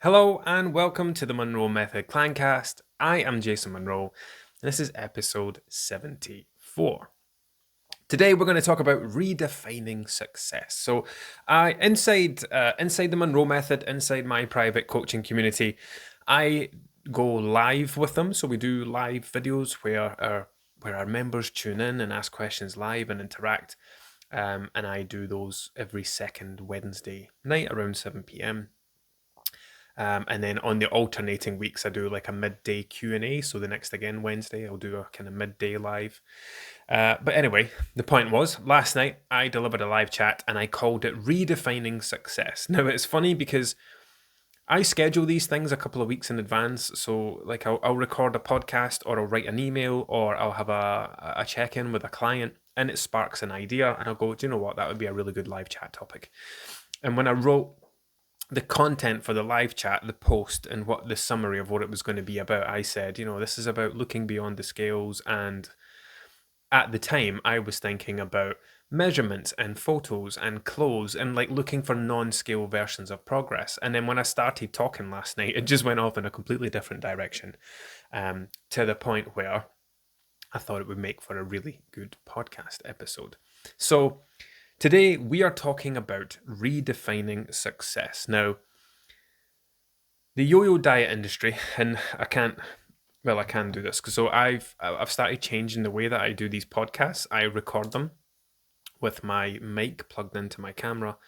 Hello and welcome to the Munro Method Clancast. I am Jason Munro, and this is episode 74. Today we're going to talk about redefining success. So, inside the Munro Method, inside my private coaching community, I go live with them. So we do live videos where our members tune in and ask questions live and interact. And I do those every second Wednesday night around 7 p.m. And then on the alternating weeks, I do like a midday Q&A. So the next again Wednesday, I'll do a kind of midday live. But anyway, the point was last night I delivered a live chat and I called it Redefining Success. Now it's funny because I schedule these things a couple of weeks in advance. So like I'll record a podcast or I'll write an email or I'll have a check-in with a client and it sparks an idea and I'll go, do you know what? That would be a really good live chat topic. And when I wrote the content for the live chat, the post, and what the summary of what it was going to be about, I said, this is about looking beyond the scales. And at the time, I was thinking about measurements and photos and clothes and like looking for non-scale versions of progress. And then when I started talking last night, it just went off in a completely different direction, to the point where I thought it would make for a really good podcast episode. So today, we are talking about redefining success. Now, the yo-yo diet industry, and I can do this. So I've started changing the way that I do these podcasts. I record them with my mic plugged into my camera,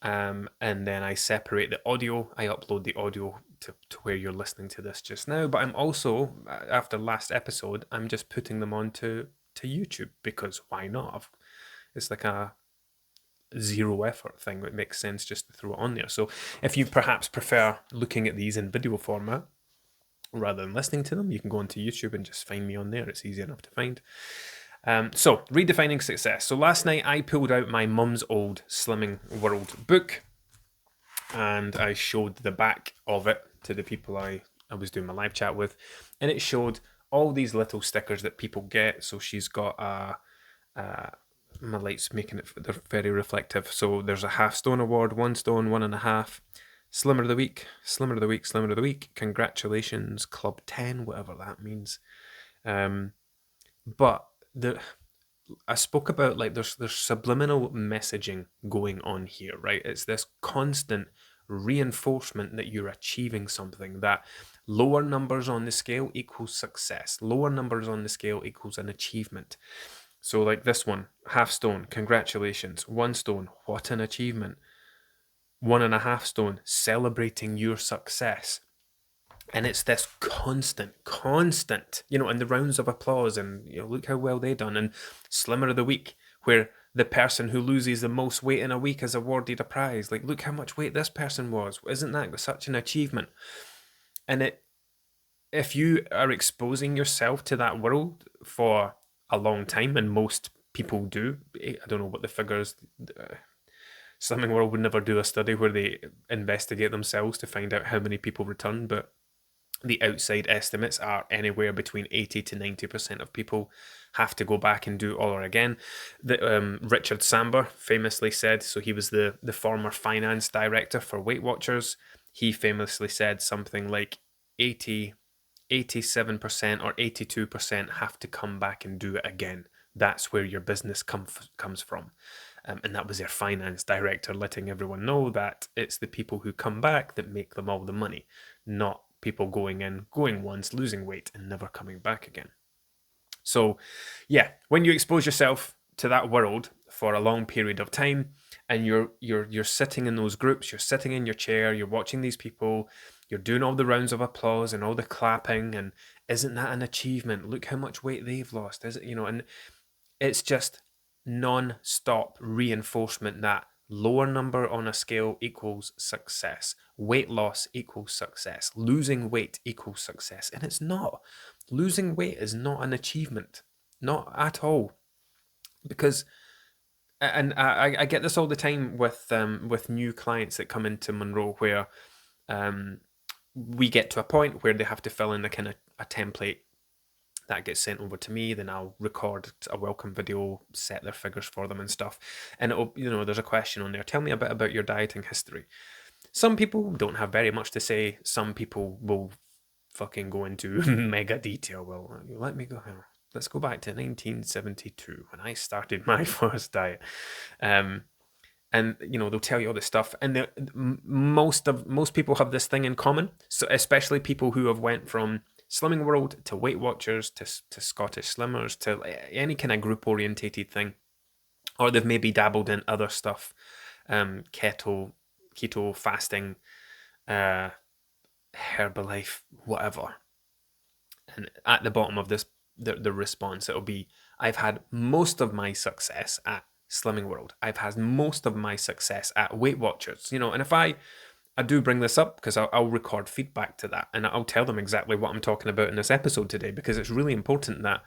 and then I separate the audio. I upload the audio to where you're listening to this just now. But I'm also, after last episode, I'm just putting them onto YouTube because why not? It's like a zero effort thing. It makes sense just to throw it on there. So if you perhaps prefer looking at these in video format rather than listening to them, you can go onto YouTube and just find me on there. It's easy enough to find. So redefining success. So last night I pulled out my mum's old Slimming World book and I showed the back of it to the people I was doing my live chat with, and it showed all these little stickers that people get. So she's got my light's making it, they're very reflective. So there's a half stone award, 1 stone, 1.5. Slimmer of the week, slimmer of the week, slimmer of the week. Congratulations, Club 10, whatever that means. But I spoke about like there's subliminal messaging going on here, right? It's this constant reinforcement that you're achieving something, that lower numbers on the scale equals success. Lower numbers on the scale equals an achievement. So like this one, half stone, congratulations. 1 stone, what an achievement. 1.5 stone, celebrating your success. And it's this constant, and the rounds of applause and, look how well they done. And slimmer of the week, where the person who loses the most weight in a week is awarded a prize. Like, look how much weight this person was. Isn't that such an achievement? And if you are exposing yourself to that world for a long time, and most people do. I don't know what the figures. Slimming World would never do a study where they investigate themselves to find out how many people return, but the outside estimates are anywhere between 80 to 90% of people have to go back and do it all over again. Richard Samber famously said, so he was the former finance director for Weight Watchers. He famously said something like 87% or 82% have to come back and do it again. That's where your business comes from. And that was their finance director letting everyone know that it's the people who come back that make them all the money, not people going once, losing weight, and never coming back again. So, yeah, when you expose yourself to that world for a long period of time, and you're sitting in those groups, you're sitting in your chair, you're watching these people, you're doing all the rounds of applause and all the clapping, and isn't that an achievement? Look how much weight they've lost, is it? And it's just non-stop reinforcement that lower number on a scale equals success. Weight loss equals success. Losing weight equals success. And it's not. Losing weight is not an achievement. Not at all. Because, and I get this all the time with new clients that come into Munro, where we get to a point where they have to fill in a kind of a template that gets sent over to me. Then I'll record a welcome video, set their figures for them and stuff. And it'll, there's a question on there. Tell me a bit about your dieting history. Some people don't have very much to say. Some people will fucking go into mega detail. Well, let me go here. Let's go back to 1972 when I started my first diet. And they'll tell you all this stuff, and most people have this thing in common. So especially people who have went from Slimming World to Weight Watchers to Scottish Slimmers to any kind of group orientated thing, or they've maybe dabbled in other stuff, keto fasting, Herbalife, whatever. And at the bottom of this, the response, it'll be, I've had most of my success at Slimming World. I've had most of my success at Weight Watchers. And if I do bring this up because I'll record feedback to that, and I'll tell them exactly what I'm talking about in this episode today, because it's really important that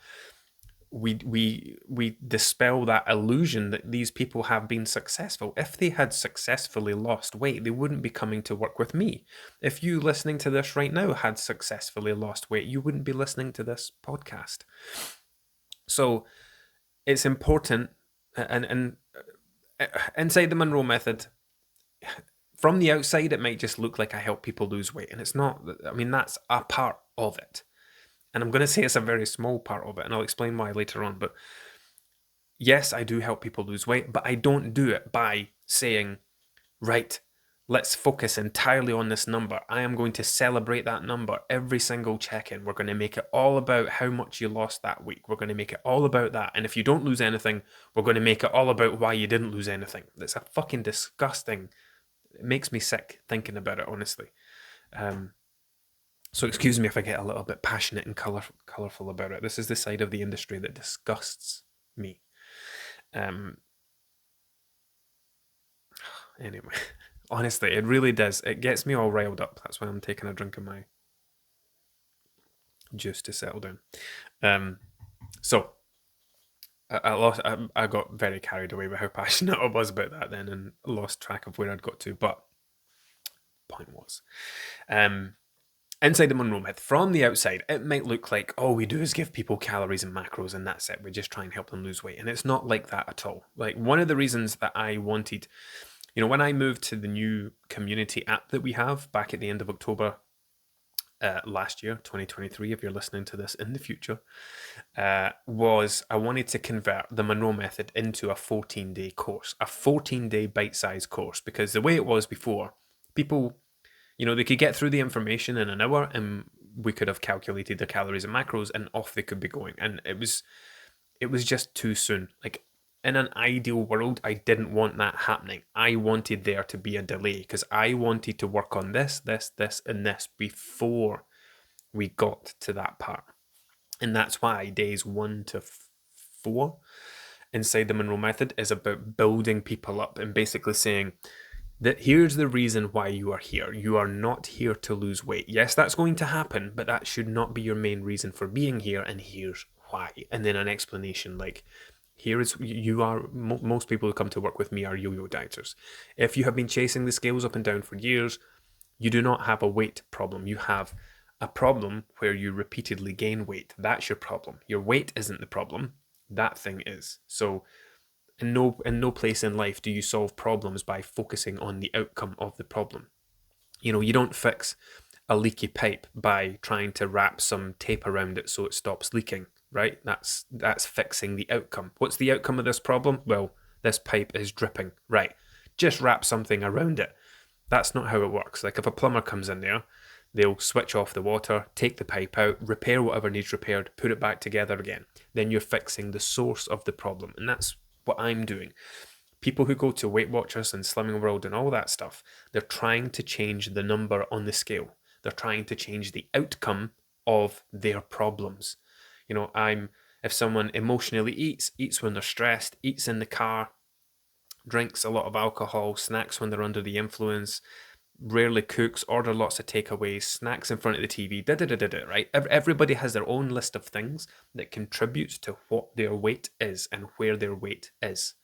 we dispel that illusion that these people have been successful. If they had successfully lost weight, they wouldn't be coming to work with me. If you listening to this right now had successfully lost weight, you wouldn't be listening to this podcast. So it's important, and inside the Munro Method, from the outside, it might just look like I help people lose weight, and it's not. I mean, that's a part of it. And I'm going to say it's a very small part of it, and I'll explain why later on. But yes, I do help people lose weight, but I don't do it by saying, right, let's focus entirely on this number. I am going to celebrate that number every single check-in. We're going to make it all about how much you lost that week. We're going to make it all about that. And if you don't lose anything, we're going to make it all about why you didn't lose anything. That's a fucking disgusting. It makes me sick thinking about it, honestly. So excuse me if I get a little bit passionate and colourful about it. This is the side of the industry that disgusts me. Anyway, honestly, it really does. It gets me all riled up. That's why I'm taking a drink of my juice to settle down. So I got very carried away with how passionate I was about that then, and lost track of where I'd got to. But point was, inside the Munro Method, from the outside, it might look like all we do is give people calories and macros and that's it. We just try and help them lose weight. And it's not like that at all. Like, one of the reasons that I wanted, when I moved to the new community app that we have back at the end of October last year, 2023, if you're listening to this in the future, was I wanted to convert the Munro Method into a 14-day course, a 14-day bite-sized course, because the way it was before, people... they could get through the information in an hour, and we could have calculated the calories and macros, and off they could be going. And it was just too soon. Like, in an ideal world, I didn't want that happening. I wanted there to be a delay, because I wanted to work on this, and this before we got to that part. And that's why days 1 to 4 inside the Munro Method is about building people up and basically saying, that here's the reason why you are here. You are not here to lose weight. Yes, that's going to happen, but that should not be your main reason for being here, and here's why. And then an explanation like, most people who come to work with me are yo-yo dieters. If you have been chasing the scales up and down for years, you do not have a weight problem. You have a problem where you repeatedly gain weight. That's your problem. Your weight isn't the problem. That thing is. So in no place in life do you solve problems by focusing on the outcome of the problem. You don't fix a leaky pipe by trying to wrap some tape around it so it stops leaking, right? That's fixing the outcome. What's the outcome of this problem? Well, this pipe is dripping, right? Just wrap something around it. That's not how it works. Like, if a plumber comes in there, they'll switch off the water, take the pipe out, repair whatever needs repaired, put it back together again. Then you're fixing the source of the problem, and that's what I'm doing. People who go to Weight Watchers and Slimming World and all that stuff, they're trying to change the number on the scale. They're trying to change the outcome of their problems. If someone emotionally eats when they're stressed, eats in the car, drinks a lot of alcohol, snacks when they're under the influence, rarely cooks, order lots of takeaways, snacks in front of the TV, right? Everybody has their own list of things that contributes to what their weight is and where their weight is.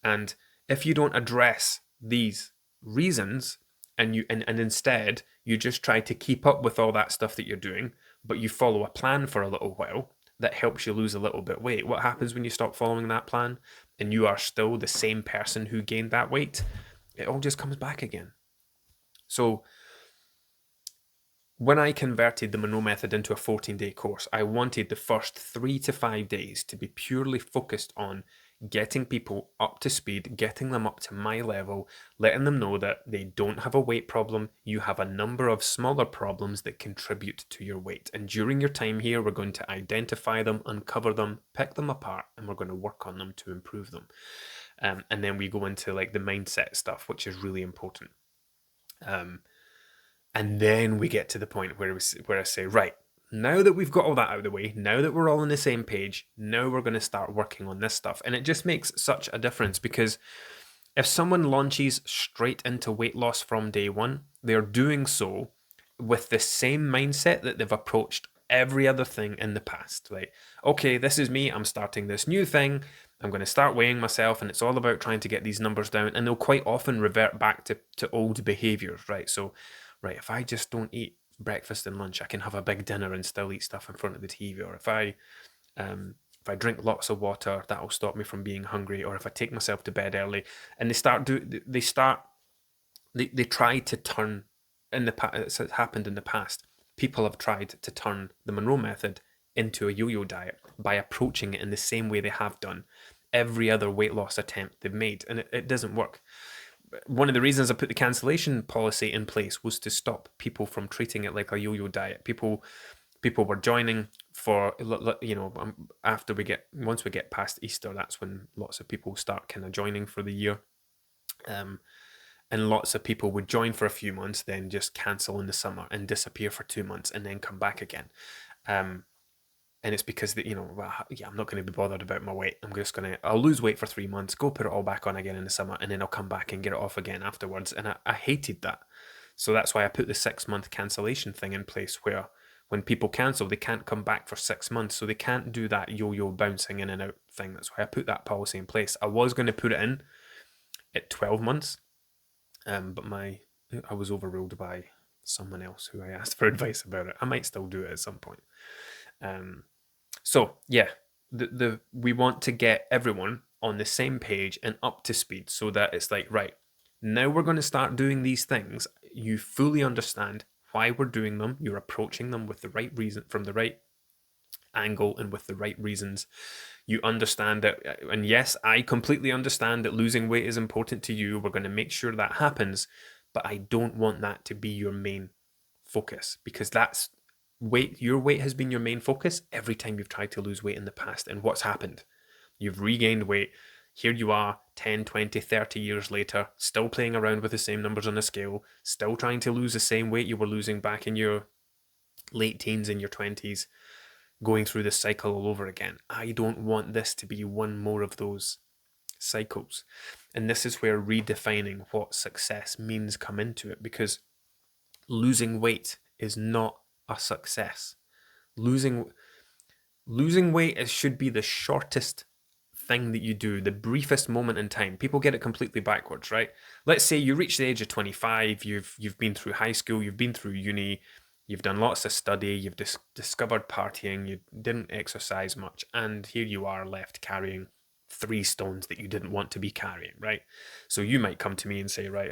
And if you don't address these reasons, and instead you just try to keep up with all that stuff that you're doing, but you follow a plan for a little while that helps you lose a little bit of weight, what happens when you stop following that plan and you are still the same person who gained that weight? It all just comes back again. So when I converted the Munro Method into a 14-day course, I wanted the first 3 to 5 days to be purely focused on getting people up to speed, getting them up to my level, letting them know that they don't have a weight problem. You have a number of smaller problems that contribute to your weight. And during your time here, we're going to identify them, uncover them, pick them apart, and we're going to work on them to improve them. And then we go into like the mindset stuff, which is really important. And then we get to the point where I say, right, now that we've got all that out of the way, now that we're all on the same page, now we're going to start working on this stuff. And it just makes such a difference, because if someone launches straight into weight loss from day one, they're doing so with the same mindset that they've approached every other thing in the past. Like, okay, this is me, I'm starting this new thing, I'm going to start weighing myself, and it's all about trying to get these numbers down. And they'll quite often revert back to old behaviors, right? So, right, if I just don't eat breakfast and lunch, I can have a big dinner and still eat stuff in front of the TV. Or if I drink lots of water, that'll stop me from being hungry. Or if I take myself to bed early, and they try to turn, in the past, it's happened in the past. People have tried to turn the Munro Method into a yo-yo diet by approaching it in the same way they have done every other weight loss attempt they've made, and it doesn't work. One of the reasons I put the cancellation policy in place was to stop people from treating it like a yo-yo diet. People were joining for, once we get past Easter, that's when lots of people start kind of joining for the year. And lots of people would join for a few months, then just cancel in the summer and disappear for 2 months and then come back again. And it's because I'm not going to be bothered about my weight. I'll lose weight for 3 months, go put it all back on again in the summer, and then I'll come back and get it off again afterwards. And I hated that. So that's why I put the 6-month cancellation thing in place, where when people cancel, they can't come back for 6 months. So they can't do that yo-yo bouncing in and out thing. That's why I put that policy in place. I was going to put it in at 12 months, but I was overruled by someone else who I asked for advice about it. I might still do it at some point. So yeah, we want to get everyone on the same page and up to speed, so that it's like, right, now we're going to start doing these things. You fully understand why we're doing them. You're approaching them with the right reason, from the right angle, and with the right reasons. You understand that, and yes, I completely understand that losing weight is important to you. We're going to make sure that happens, but I don't want that to be your main focus, because your weight has been your main focus every time you've tried to lose weight in the past. And what's happened? You've regained weight. Here you are 10, 20, 30 years later, still playing around with the same numbers on the scale, still trying to lose the same weight you were losing back in your late teens and your 20s, going through this cycle all over again. I don't want this to be one more of those cycles. And this is where redefining what success means come into it, because losing weight is not a success. Losing weight should be the shortest thing that you do, the briefest moment in time. People get it completely backwards, right? Let's say you reach the age of 25, you've been through high school, you've been through uni, you've done lots of study, you've discovered partying, you didn't exercise much, and here you are left carrying 3 stones that you didn't want to be carrying, right? So you might come to me and say, right,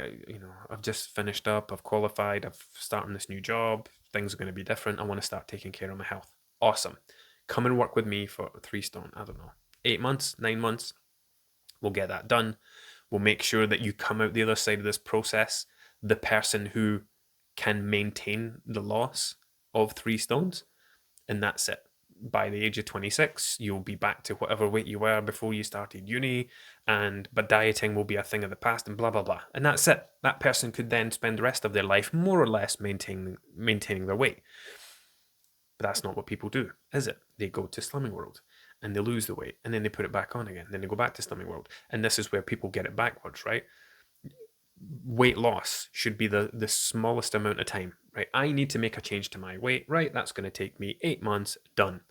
I've just finished up, I've qualified, I've started this new job, things are going to be different, I want to start taking care of my health. Awesome. Come and work with me for 3 stone, I don't know, 8 months, 9 months. We'll get that done. We'll make sure that you come out the other side of this process the person who can maintain the loss of 3 stones, and that's it. By the age of 26, you'll be back to whatever weight you were before you started uni, but dieting will be a thing of the past, and blah, blah, blah. And that's it. That person could then spend the rest of their life more or less maintaining their weight. But that's not what people do, is it? They go to Slimming World and they lose the weight, and then they put it back on again. Then they go back to Slimming World. And this is where people get it backwards, right? Weight loss should be the smallest amount of time, right? I need to make a change to my weight, right? That's going to take me 8 months, done.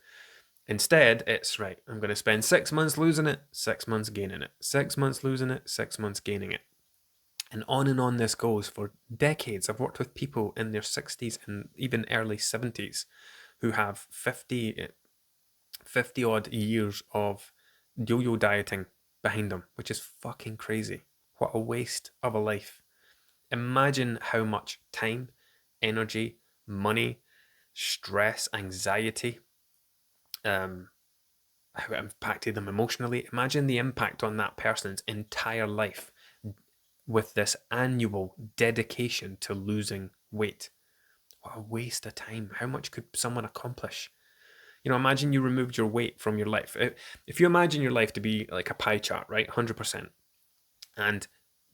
Instead, it's right, I'm going to spend 6 months losing it, 6 months gaining it, 6 months losing it, 6 months gaining it. And on this goes for decades. I've worked with people in their 60s and even early 70s who have 50 odd years of yo-yo dieting behind them, which is fucking crazy. What a waste of a life. Imagine how much time, energy, money, stress, anxiety, how it impacted them emotionally. Imagine the impact on that person's entire life with this annual dedication to losing weight. What a waste of time. How much could someone accomplish? Imagine you removed your weight from your life. If you imagine your life to be like a pie chart, right? 100%. And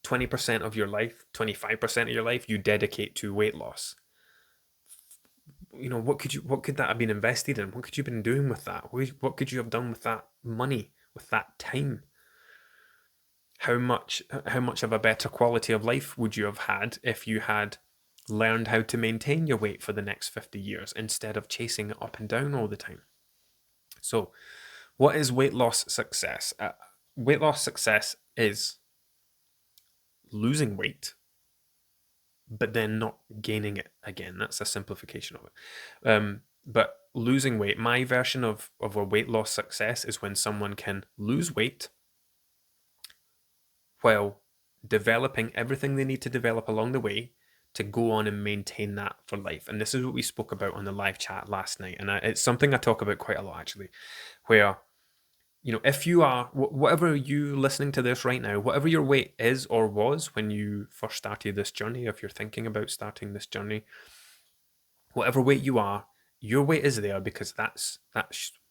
20% of your life, 25% of your life, you dedicate to weight loss. What could that have been invested in? What could you have been doing with that? What could you have done with that money, with that time? How much of a better quality of life would you have had if you had learned how to maintain your weight for the next 50 years instead of chasing it up and down all the time? So, what is weight loss success? Weight loss success is losing weight, but then not gaining it again. That's a simplification of it. But losing weight, my version of a weight loss success is when someone can lose weight while developing everything they need to develop along the way to go on and maintain that for life. And this is what we spoke about on the live chat last night. And it's something I talk about quite a lot, actually, where, if you are, whatever you listening to this right now, whatever your weight is or was when you first started this journey, if you're thinking about starting this journey, whatever weight you are, your weight is there because that's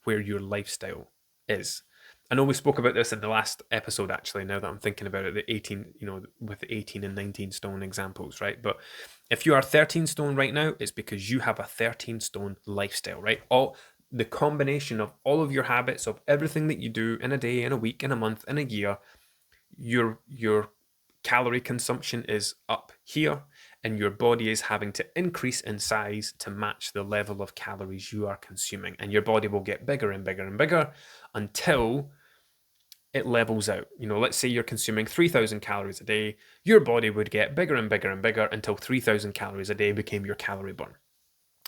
where your lifestyle is. I know we spoke about this in the last episode, actually, now that I'm thinking about it, the 18, with the 18 and 19 stone examples, right? But if you are 13 stone right now, it's because you have a 13 stone lifestyle, right? The combination of all of your habits, of everything that you do in a day, in a week, in a month, in a year, your calorie consumption is up here, and your body is having to increase in size to match the level of calories you are consuming. And your body will get bigger and bigger and bigger until it levels out. Let's say you're consuming 3,000 calories a day, your body would get bigger and bigger and bigger until 3,000 calories a day became your calorie burn.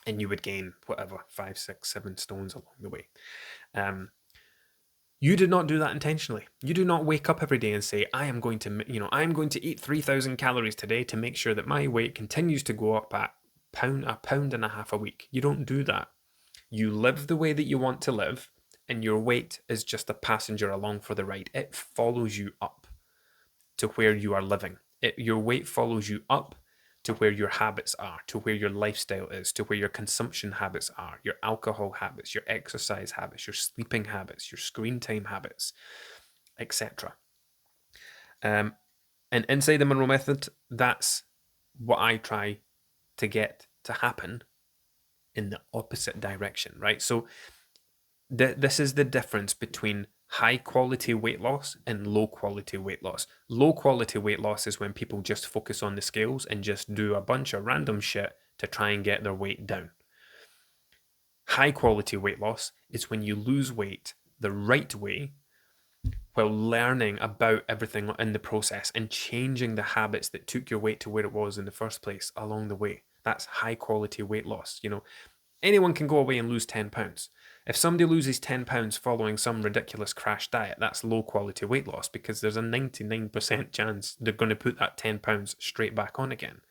And you would gain whatever, 5, 6, 7 stones along the way. You did not do that intentionally. You do not wake up every day and say, I'm going to eat 3,000 calories today to make sure that my weight continues to go up at a pound and a half a week. You don't do that. You live the way that you want to live, and your weight is just a passenger along for the ride. It follows you up to where you are living. Your weight follows you up to where your habits are, to where your lifestyle is, to where your consumption habits are, your alcohol habits, your exercise habits, your sleeping habits, your screen time habits, etc. And inside the Munro Method, that's what I try to get to happen in the opposite direction, right? So this is the difference between high quality weight loss and low quality weight loss. Low quality weight loss is when people just focus on the scales and just do a bunch of random shit to try and get their weight down. High quality weight loss is when you lose weight the right way while learning about everything in the process and changing the habits that took your weight to where it was in the first place along the way. That's high quality weight loss. Anyone can go away and lose 10 pounds. If somebody loses 10 pounds following some ridiculous crash diet, that's low quality weight loss because there's a 99% chance they're going to put that 10 pounds straight back on again.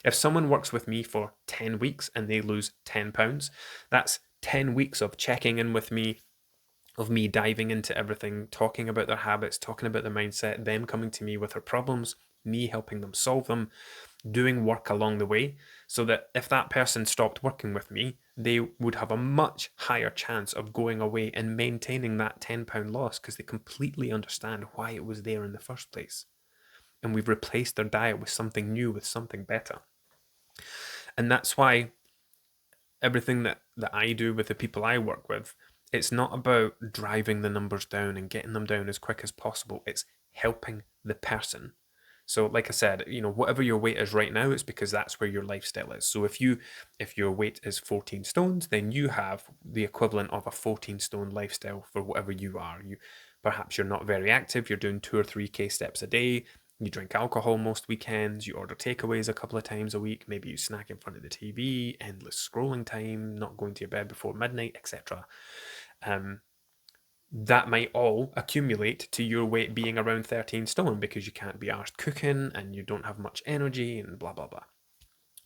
If someone works with me for 10 weeks and they lose 10 pounds, that's 10 weeks of checking in with me, of me diving into everything, talking about their habits, talking about their mindset, them coming to me with their problems, me helping them solve them, doing work along the way, so that if that person stopped working with me, they would have a much higher chance of going away and maintaining that 10-pound loss because they completely understand why it was there in the first place. And we've replaced their diet with something new, with something better. And that's why everything that I do with the people I work with, it's not about driving the numbers down and getting them down as quick as possible. It's helping the person. So like I said, whatever your weight is right now, it's because that's where your lifestyle is. So if your weight is 14 stones, then you have the equivalent of a 14 stone lifestyle for whatever you are. Perhaps you're not very active, you're doing 2 or 3K steps a day, you drink alcohol most weekends, you order takeaways a couple of times a week, maybe you snack in front of the TV, endless scrolling time, not going to your bed before midnight, etc. that might all accumulate to your weight being around 13 stone because you can't be arsed cooking and you don't have much energy and blah, blah, blah.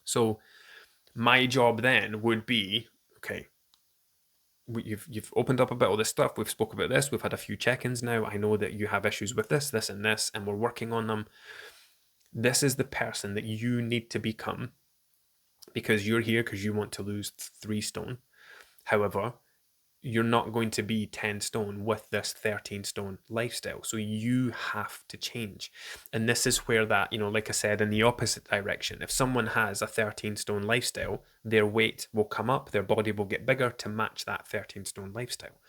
So my job then would be, okay, you've opened up about all this stuff. We've spoke about this. We've had a few check-ins now. I know that you have issues with this, this, and this, and we're working on them. This is the person that you need to become because you're here because you want to lose 3 stone. However, you're not going to be 10 stone with this 13 stone lifestyle. So you have to change. And this is where that, like I said, in the opposite direction, if someone has a 13 stone lifestyle, their weight will come up, their body will get bigger to match that 13 stone lifestyle.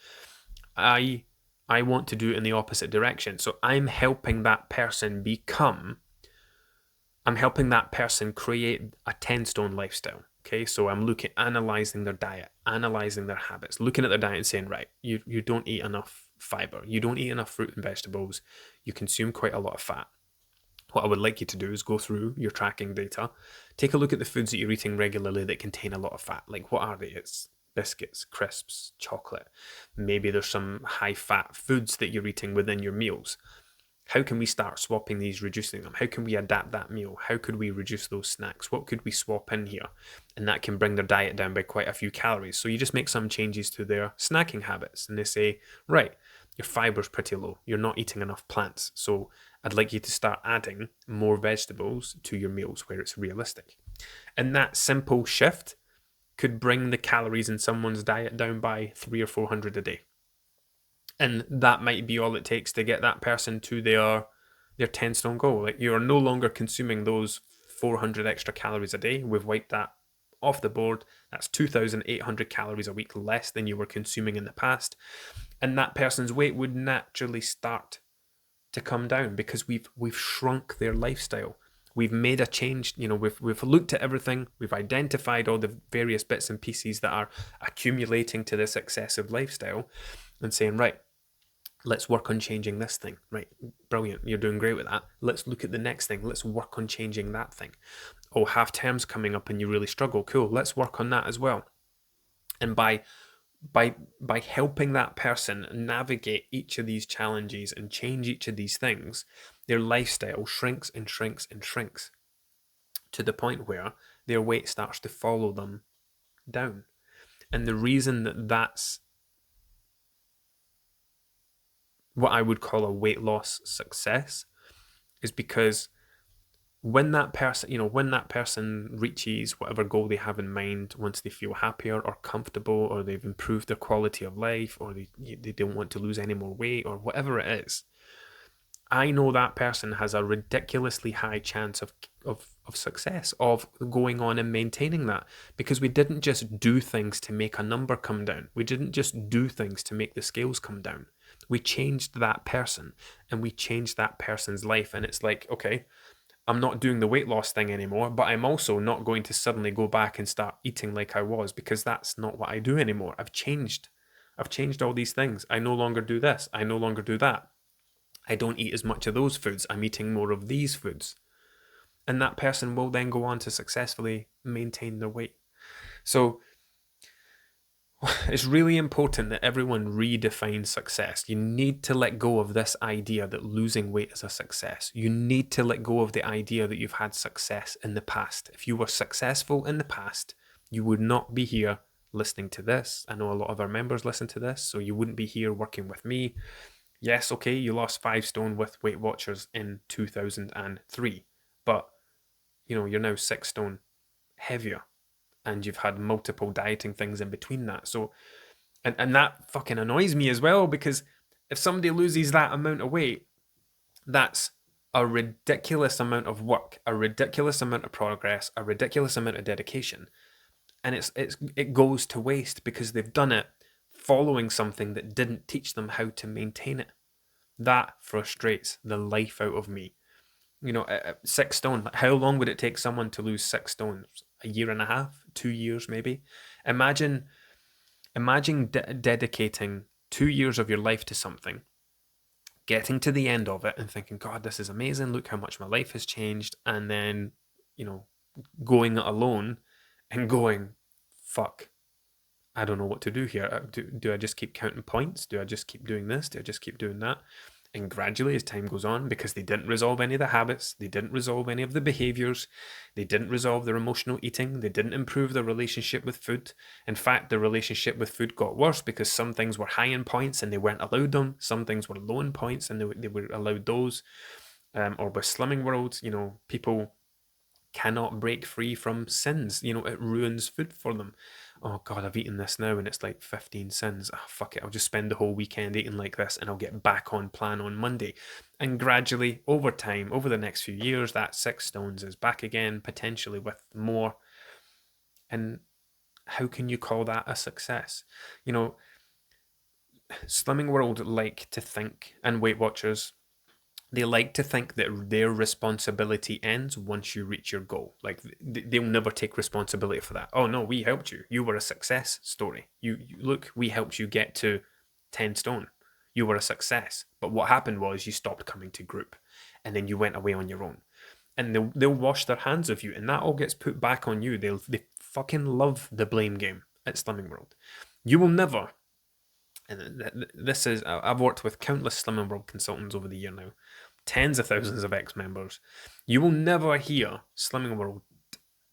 I want to do it in the opposite direction. So I'm helping that person create a 10 stone lifestyle. Okay, so I'm analyzing their diet, analyzing their habits, looking at their diet and saying, right, you don't eat enough fiber, you don't eat enough fruit and vegetables, you consume quite a lot of fat. What I would like you to do is go through your tracking data, take a look at the foods that you're eating regularly that contain a lot of fat. Like, what are they? It's biscuits, crisps, chocolate. Maybe there's some high fat foods that you're eating within your meals. How can we start swapping these, reducing them? How can we adapt that meal? How could we reduce those snacks? What could we swap in here? And that can bring their diet down by quite a few calories. So you just make some changes to their snacking habits and they say, right, your fiber's pretty low. You're not eating enough plants. So I'd like you to start adding more vegetables to your meals where it's realistic. And that simple shift could bring the calories in someone's diet down by 300 or 400 a day. And that might be all it takes to get that person to their 10 stone goal. Like, you're no longer consuming those 400 extra calories a day. We've wiped that off the board. That's 2,800 calories a week less than you were consuming in the past. And that person's weight would naturally start to come down because we've shrunk their lifestyle. We've made a change. We've looked at everything. We've identified all the various bits and pieces that are accumulating to this excessive lifestyle and saying, right, let's work on changing this thing. Right, brilliant. You're doing great with that. Let's look at the next thing. Let's work on changing that thing. Oh, half term's coming up and you really struggle. Cool. Let's work on that as well. And by helping that person navigate each of these challenges and change each of these things, their lifestyle shrinks and shrinks and shrinks to the point where their weight starts to follow them down. And the reason that that's what I would call a weight loss success is because when that person reaches whatever goal they have in mind, once they feel happier or comfortable or they've improved their quality of life or they don't want to lose any more weight or whatever it is, I know that person has a ridiculously high chance of success, of going on and maintaining that, because we didn't just do things to make a number come down. We didn't just do things to make the scales come down. We changed that person and we changed that person's life. And it's like, okay, I'm not doing the weight loss thing anymore, but I'm also not going to suddenly go back and start eating like I was, because that's not what I do anymore. I've changed all these things. I no longer do this. I no longer do that. I don't eat as much of those foods. I'm eating more of these foods. And that person will then go on to successfully maintain their weight. So it's really important that everyone redefines success. You need to let go of this idea that losing weight is a success. You need to let go of the idea that you've had success in the past. If you were successful in the past, you would not be here listening to this. I know a lot of our members listen to this, so you wouldn't be here working with me. Yes, okay, you lost 5 stone with Weight Watchers in 2003, but you're now 6 stone heavier. And you've had multiple dieting things in between that. So, and that fucking annoys me as well, because if somebody loses that amount of weight, that's a ridiculous amount of work, a ridiculous amount of progress, a ridiculous amount of dedication. And it goes to waste because they've done it following something that didn't teach them how to maintain it. That frustrates the life out of me. 6 stone, how long would it take someone to lose 6 stone? A year and a half, 2 years maybe. Imagine dedicating 2 years of your life to something, getting to the end of it and thinking, God, this is amazing, look how much my life has changed, and then going it alone and going, fuck, I don't know what to do here. Do I just keep counting points? Do I just keep doing this? Do I just keep doing that? And gradually, as time goes on, because they didn't resolve any of the habits, they didn't resolve any of the behaviors, they didn't resolve their emotional eating, they didn't improve their relationship with food. In fact, the relationship with food got worse because some things were high in points and they weren't allowed them. Some things were low in points and they were allowed those. Or with Slimming World, people cannot break free from sins. It ruins food for them. Oh God, I've eaten this now and it's like 15 sins. Oh, fuck it, I'll just spend the whole weekend eating like this and I'll get back on plan on Monday. And gradually, over time, over the next few years, that 6 stones is back again, potentially with more. And how can you call that a success? Slimming World like to think, and Weight Watchers, they like to think that their responsibility ends once you reach your goal. Like they'll never take responsibility for that. Oh no, we helped you. You were a success story. You look, we helped you get to 10 stone. You were a success. But what happened was you stopped coming to group and then you went away on your own. And they'll wash their hands of you and that all gets put back on you. They fucking love the blame game at Slimming World. You will never, and this is, I've worked with countless Slimming World consultants over the year now, tens of thousands of ex-members. You will never hear Slimming World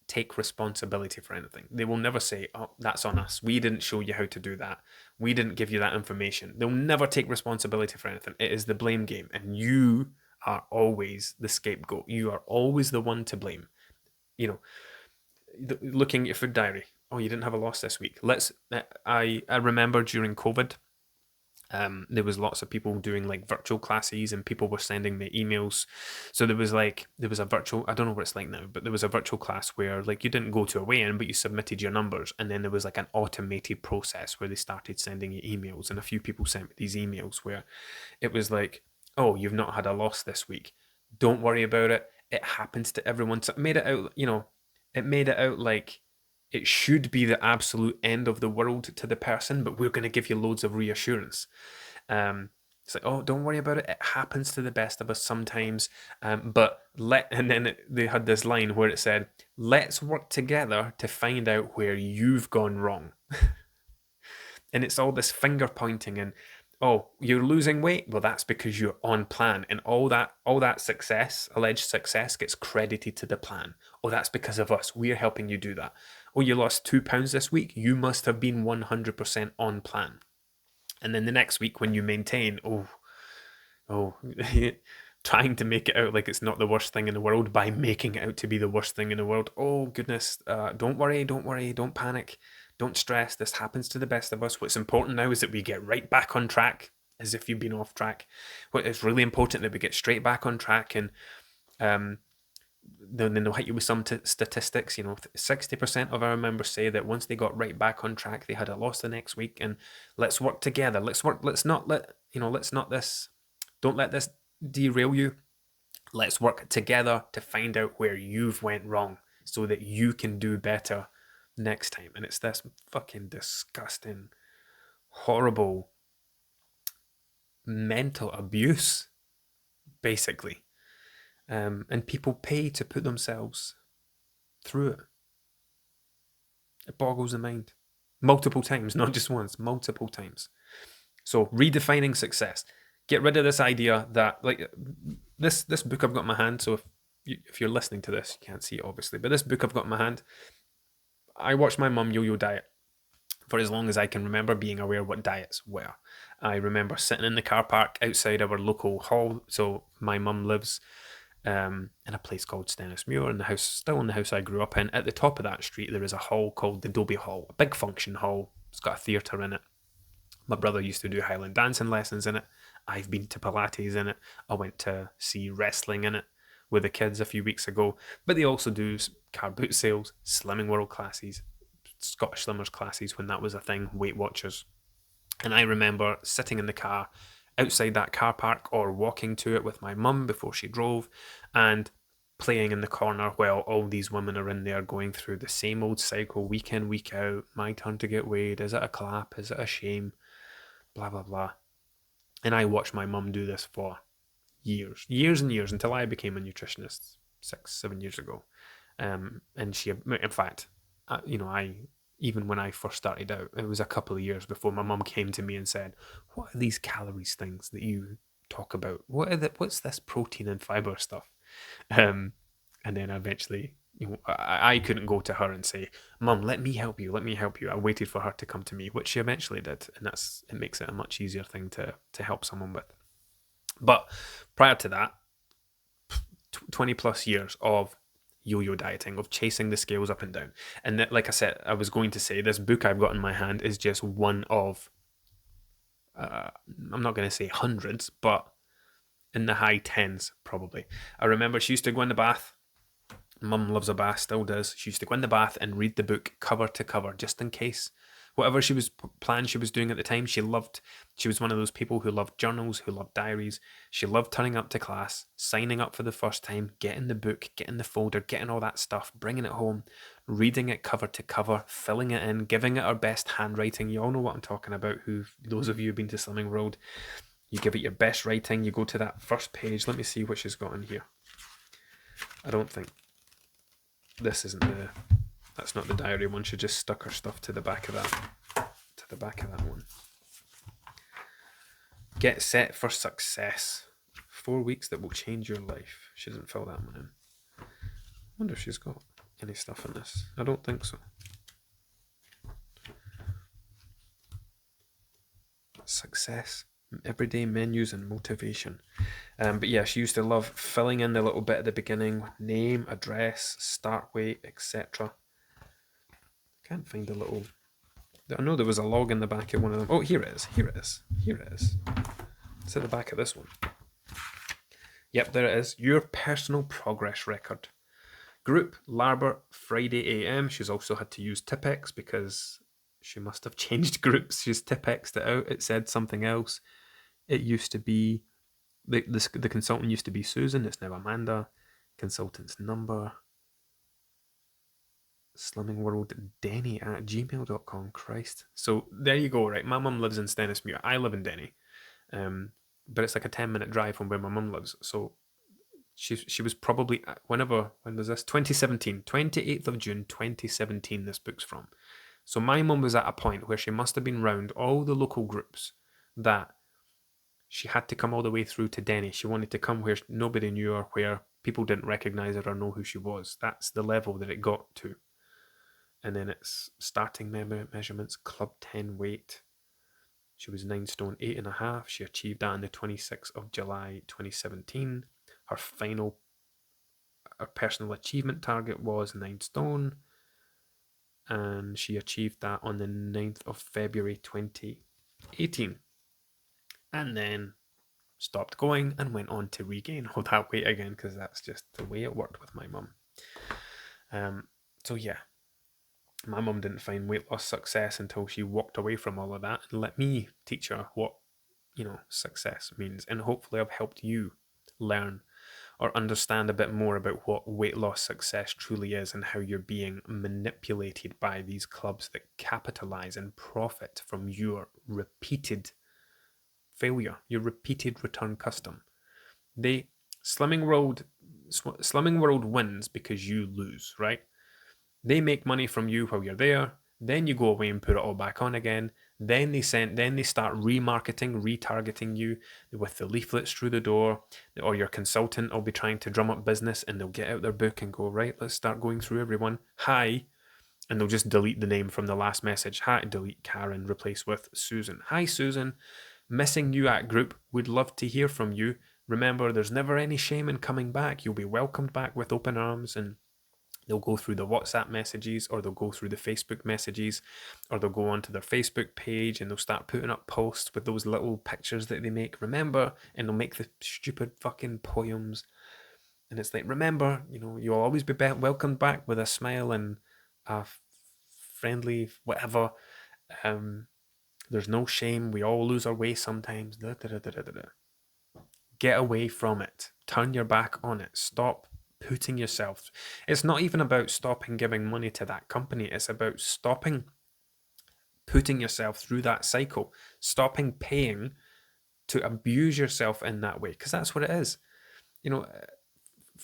take responsibility for anything. They will never say, oh, that's on us. We didn't show you how to do that. We didn't give you that information. They'll never take responsibility for anything. It is the blame game, and you are always the scapegoat. You are always the one to blame. Looking at your food diary. Oh, you didn't have a loss this week. I remember during COVID, there was lots of people doing like virtual classes and people were sending me emails. So there was a virtual, I don't know what it's like now, but there was a virtual class where like you didn't go to a weigh-in, but you submitted your numbers, and then there was like an automated process where they started sending you emails, and a few people sent me these emails where it was like, oh, you've not had a loss this week. Don't worry about it. It happens to everyone. So it made it out like it should be the absolute end of the world to the person, but we're going to give you loads of reassurance. It's like, oh, don't worry about it. It happens to the best of us sometimes. And then they had this line where it said, let's work together to find out where you've gone wrong. And it's all this finger pointing and, oh, you're losing weight. Well, that's because you're on plan, and all that success, alleged success, gets credited to the plan. Oh, that's because of us. We're helping you do that. Oh, you lost 2 pounds this week. You must have been 100% on plan. And then the next week, when you maintain, trying to make it out like it's not the worst thing in the world by making it out to be the worst thing in the world. Oh goodness, don't worry, don't panic. Don't stress, this happens to the best of us. What's important now is that we get right back on track, as if you've been off track. It's really important that we get straight back on track, and then they'll hit you with some statistics. 60% of our members say that once they got right back on track, they had a loss the next week. And let's work together. Don't let this derail you. Let's work together to find out where you've went wrong so that you can do better next time. And it's this fucking disgusting, horrible mental abuse, basically. And people pay to put themselves through it. It boggles the mind. Multiple times, not just once, multiple times. So redefining success. Get rid of this idea that, like, this book I've got in my hand, so if you're listening to this, you can't see it obviously, but this book I've got in my hand, I watched my mum yo-yo diet for as long as I can remember, being aware what diets were. I remember sitting in the car park outside our local hall. So my mum lives in a place called Stennismuir, in the house, still in the house I grew up in. At the top of that street, there is a hall called the Dobie Hall, a big function hall. It's got a theatre in it. My brother used to do Highland dancing lessons in it. I've been to Pilates in it. I went to see wrestling in it with the kids a few weeks ago. But they also do car boot sales, Slimming World classes, Scottish Slimmers classes when that was a thing, Weight Watchers. And I remember sitting in the car outside that car park or walking to it with my mum before she drove and playing in the corner while all these women are in there going through the same old cycle week in, week out. My turn to get weighed. Is it a clap? Is it a shame? Blah, blah, blah. And I watched my mum do this for years and years until I became a nutritionist 6-7 years ago. And she, in fact, I even when I first started out. It was a couple of years before my mum came to me and said, "What are these calories things that you talk about? What's this protein and fiber stuff?" Um, and then eventually, I couldn't go to her and say, "Mum, let me help you. Let me help you." I waited for her to come to me, which she eventually did, and it makes it a much easier thing to help someone with. But prior to that, 20 plus years of yo-yo dieting, of chasing the scales up and down. And that, like I said, I was going to say, this book I've got in my hand is just one of, I'm not going to say hundreds, but in the high tens, probably. I remember she used to go in the bath. Mum loves a bath, still does. She used to go in the bath and read the book cover to cover, just in case. Whatever she was planned she was doing at the time, she was one of those people who loved journals, who loved diaries. She loved turning up to class, signing up for the first time, getting the book, getting the folder, getting all that stuff, bringing it home, reading it cover to cover, filling it in, giving it her best handwriting. You all know what I'm talking about, those of you who've been to Slimming Road. You give it your best writing, you go to that first page. Let me see what she's got in here. I don't think that's not the diary one. She just stuck her stuff to the back of that one. Get set for success. 4 weeks that will change your life. She didn't fill that one in. I wonder if she's got any stuff in this. I don't think so. Success, everyday menus and motivation. But yeah, she used to love filling in the little bit at the beginning: name, address, start weight, etc. Can't find the little. I know there was a log in the back of one of them. Oh, here it is. It's at the back of this one. Yep, there it is. Your personal progress record. Group, Larber, Friday AM. She's also had to use Tipex because she must have changed groups. She's Tipexed it out. It said something else. It used to be, the consultant used to be Susan. It's now Amanda. Consultant's number. slimmingworlddenny@gmail.com. Christ. So there you go, right? My mum lives in Stennismuir. I live in Denny. But it's like a 10-minute drive from where my mum lives. So she was probably, when was this? 2017, 28th of June, 2017, this book's from. So my mum was at a point where she must have been round all the local groups that she had to come all the way through to Denny. She wanted to come where nobody knew her, where people didn't recognize her or know who she was. That's the level that it got to. And then it's starting measurements, Club 10 weight. She was 9 stone 8.5. She achieved that on the 26th of July 2017. Her personal achievement target was 9 stone. And she achieved that on the 9th of February 2018. And then stopped going and went on to regain all that weight again, because that's just the way it worked with my mum. So yeah, my mum didn't find weight loss success until she walked away from all of that and let me teach her what, success means. And hopefully I've helped you learn or understand a bit more about what weight loss success truly is and how you're being manipulated by these clubs that capitalize and profit from your repeated failure, your repeated return custom. Slimming World wins because you lose, right? They make money from you while you're there. Then you go away and put it all back on again. Then they start remarketing, retargeting you with the leaflets through the door, or your consultant will be trying to drum up business and they'll get out their book and go, right, let's start going through everyone. Hi. And they'll just delete the name from the last message. Hi, delete Karen, replace with Susan. Hi, Susan. Missing you at group. Would love to hear from you. Remember, there's never any shame in coming back. You'll be welcomed back with open arms. And they'll go through the WhatsApp messages, or they'll go through the Facebook messages, or they'll go onto their Facebook page and they'll start putting up posts with those little pictures that they make. Remember, and they'll make the stupid fucking poems. And it's like, remember, you'll always be welcomed back with a smile and a friendly whatever. There's no shame. We all lose our way sometimes. Get away from it. Turn your back on it. Stop putting yourself. It's not even about stopping giving money to that company. It's about stopping putting yourself through that cycle. Stopping paying to abuse yourself in that way. Because that's what it is.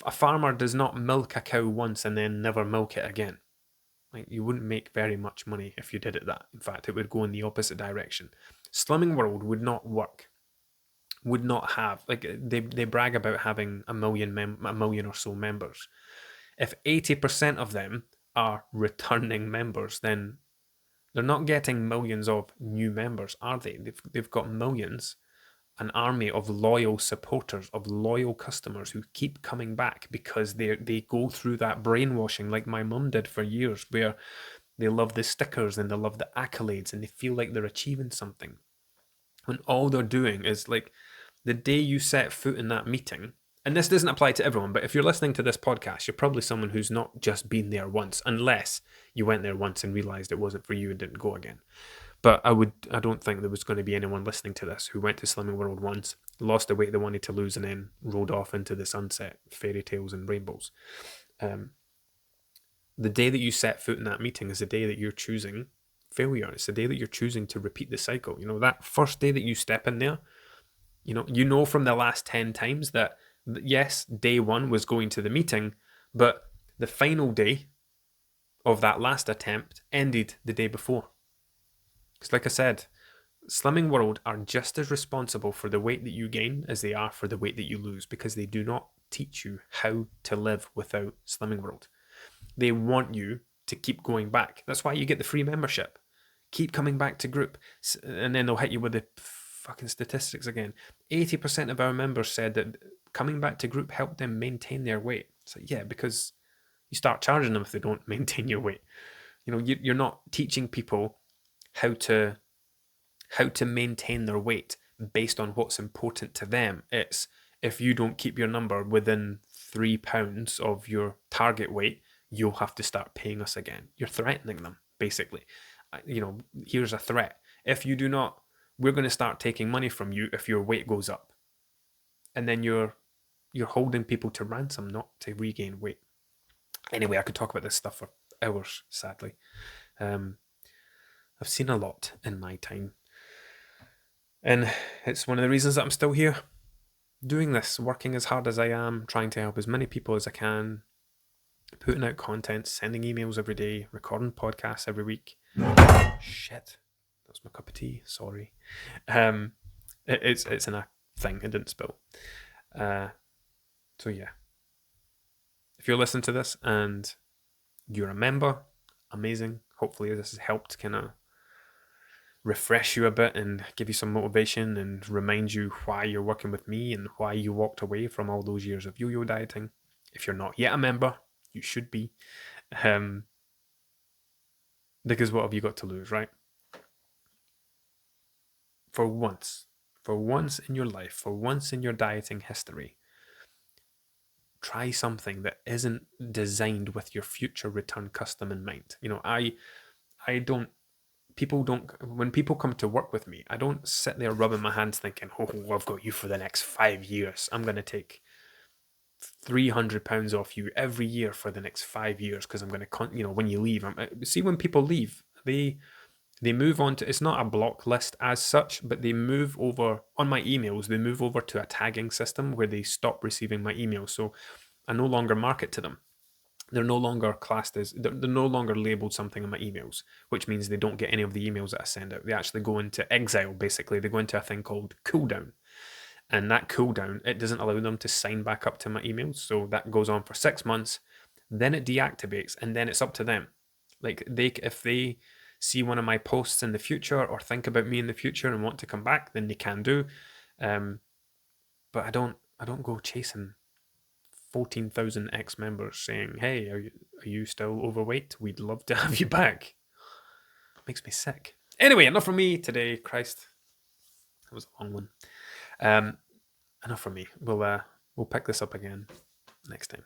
A farmer does not milk a cow once and then never milk it again. Like, you wouldn't make very much money if you did it that. In fact, it would go in the opposite direction. Slimming World would not work. Would not have, like, they brag about having a million or so members. If 80% of them are returning members, then they're not getting millions of new members, are they? They've got millions, an army of loyal supporters, of loyal customers who keep coming back because they go through that brainwashing like my mum did for years, where they love the stickers and they love the accolades and they feel like they're achieving something. When all they're doing is, like, the day you set foot in that meeting, and this doesn't apply to everyone, but if you're listening to this podcast, you're probably someone who's not just been there once, unless you went there once and realized it wasn't for you and didn't go again. But I don't think there was going to be anyone listening to this who went to Slimming World once, lost the weight they wanted to lose, and then rode off into the sunset, fairy tales and rainbows. The day that you set foot in that meeting is the day that you're choosing failure. It's the day that you're choosing to repeat the cycle. That first day that you step in there, you know from the last 10 times that, yes, day one was going to the meeting, but the final day of that last attempt ended the day before. Because, like I said, Slimming World are just as responsible for the weight that you gain as they are for the weight that you lose, because they do not teach you how to live without Slimming World. They want you to keep going back. That's why you get the free membership. Keep coming back to group, and then they'll hit you with the fucking statistics again. 80% of our members said that coming back to group helped them maintain their weight. So yeah, because you start charging them if they don't maintain your weight. You're not teaching people how to maintain their weight based on what's important to them. It's, if you don't keep your number within 3 pounds of your target weight, you'll have to start paying us again. You're threatening them, basically. Here's a threat. If you do not, we're going to start taking money from you if your weight goes up. And then you're holding people to ransom, not to regain weight. Anyway, I could talk about this stuff for hours, sadly. I've seen a lot in my time. And it's one of the reasons that I'm still here doing this, working as hard as I am, trying to help as many people as I can, putting out content, sending emails every day, recording podcasts every week. Shit, that was my cup of tea. Sorry. It's in a thing. It didn't spill. So yeah, if you're listening to this and you're a member, amazing. Hopefully this has helped kind of refresh you a bit and give you some motivation and remind you why you're working with me and why you walked away from all those years of yo-yo dieting. If you're not yet a member, you should be. Because what have you got to lose, right? For once in your life, for once in your dieting history, try something that isn't designed with your future return custom in mind. When people come to work with me, I don't sit there rubbing my hands thinking, oh, I've got you for the next 5 years. I'm going to take £300 off you every year for the next 5 years because I'm going to, when you leave. See, when people leave, they move on to, it's not a block list as such, but they move over, on my emails, they move over to a tagging system where they stop receiving my emails. So I no longer market to them. They're no longer classed as, they're no longer labeled something in my emails, which means they don't get any of the emails that I send out. They actually go into exile, basically. They go into a thing called cooldown. And that cooldown, it doesn't allow them to sign back up to my emails. So that goes on for 6 months. Then it deactivates, and then it's up to them. Like, if they see one of my posts in the future or think about me in the future and want to come back, then they can do. But I don't go chasing 14,000 ex-members saying, hey, are you still overweight? We'd love to have you back. It makes me sick. Anyway, enough from me today. Christ, that was a long one. Enough from me. We'll pick this up again next time.